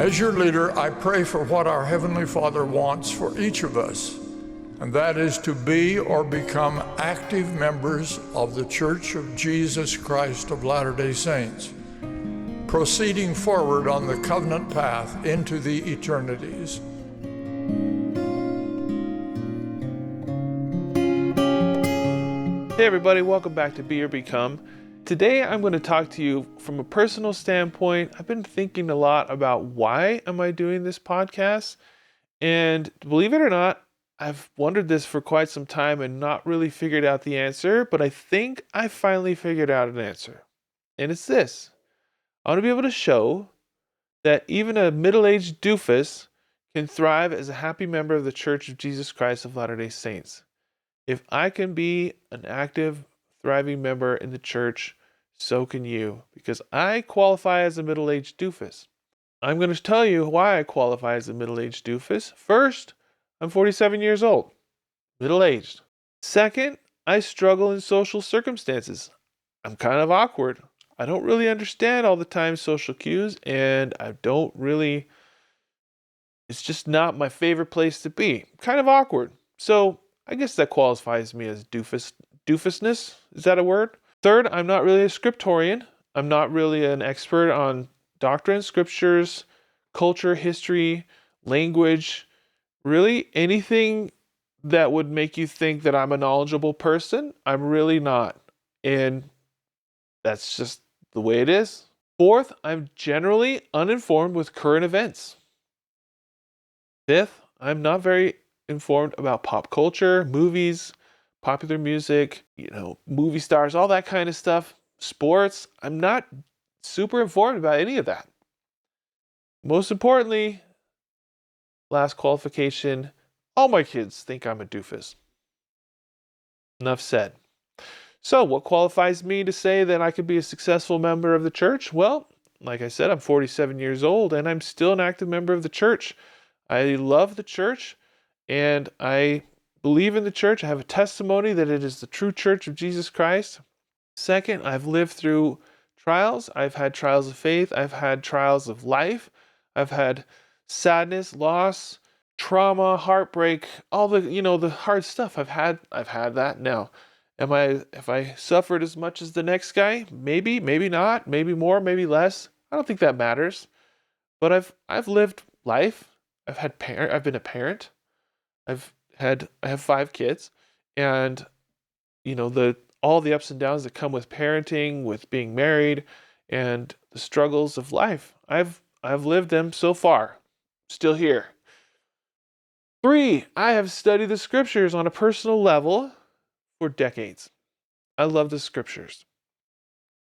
As your leader, I pray for what our Heavenly Father wants for each of us, and that is to be or become active members of the Church of Jesus Christ of Latter-day Saints, proceeding forward on the covenant path into the eternities. Hey everybody, welcome back to Be or Become. Today I'm going to talk to you from a personal standpoint. I've been thinking a lot about why am I doing this podcast, and believe it or not, I've wondered this for quite some time and not really figured out the answer, but I think I finally figured out an answer. And it's this. I want to be able to show that even a middle-aged doofus can thrive as a happy member of the Church of Jesus Christ of Latter-day Saints. If I can be an active, thriving member in the church, so can you, because I qualify as a middle-aged doofus. I'm going to tell you why I qualify as a middle-aged doofus. First, I'm 47 years old, middle-aged. Second, I struggle in social circumstances. I'm kind of awkward. I don't really understand all the time social cues, and it's just not my favorite place to be. I'm kind of awkward. So I guess that qualifies me as doofusness. Is that a word? Third, I'm not really a scriptorian. I'm not really an expert on doctrine, scriptures, culture, history, language, really anything that would make you think that I'm a knowledgeable person. I'm really not. And that's just the way it is. Fourth, I'm generally uninformed with current events. Fifth, I'm not very informed about pop culture, movies, popular music, movie stars, all that kind of stuff, sports. I'm not super informed about any of that. Most importantly, last qualification, all my kids think I'm a doofus. Enough said. So what qualifies me to say that I could be a successful member of the church? Well, like I said, I'm 47 years old and I'm still an active member of the church. I love the church. And I believe in the church. I have a testimony that it is the true church of Jesus Christ. Second, I've lived through trials. I've had trials of faith. I've had trials of life. I've had sadness, loss, trauma, heartbreak, all the hard stuff. I've had that. Now, have I suffered as much as the next guy? Maybe, maybe not, maybe more, maybe less. I don't think that matters. But I've lived life. I've been a parent. I have 5 kids, and all the ups and downs that come with parenting, with being married, and the struggles of life. I've lived them so far. Still here. 3, I have studied the scriptures on a personal level for decades. I love the scriptures.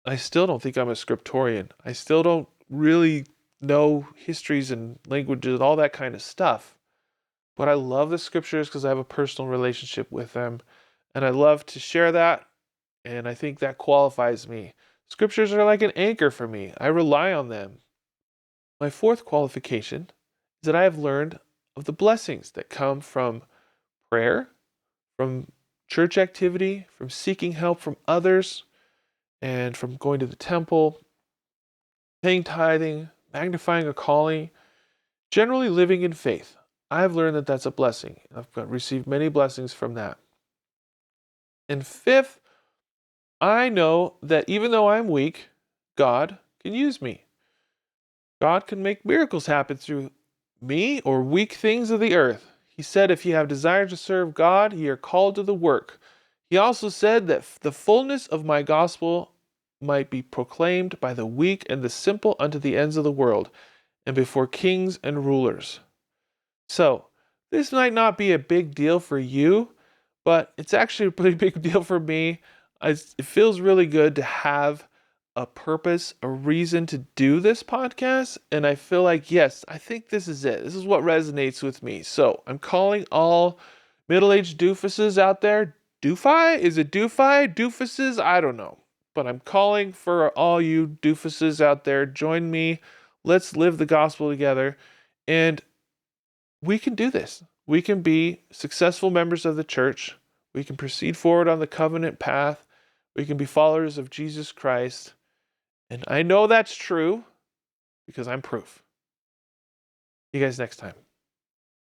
I still don't think I'm a scriptorian. I still don't really know histories and languages and all that kind of stuff. But I love the scriptures because I have a personal relationship with them. And I love to share that. And I think that qualifies me. Scriptures are like an anchor for me. I rely on them. My 4th qualification is that I have learned of the blessings that come from prayer, from church activity, from seeking help from others, and from going to the temple, paying tithing, magnifying a calling, generally living in faith. I've learned that that's a blessing. I've received many blessings from that. And 5th, I know that even though I'm weak, God can use me. God can make miracles happen through me or weak things of the earth. He said, if you have desire to serve God, ye are called to the work. He also said that the fullness of my gospel might be proclaimed by the weak and the simple unto the ends of the world, and before kings and rulers. So, this might not be a big deal for you, but it's actually a pretty big deal for me. It feels really good to have a purpose, a reason to do this podcast. And I feel like, yes, I think this is it. This is what resonates with me. So I'm calling all middle-aged doofuses out there. Doofi? Is it doofi? Doofuses? I don't know. But I'm calling for all you doofuses out there. Join me. Let's live the gospel together. And we can do this. We can be successful members of the church. We can proceed forward on the covenant path. We can be followers of Jesus Christ. And I know that's true because I'm proof. See you guys next time.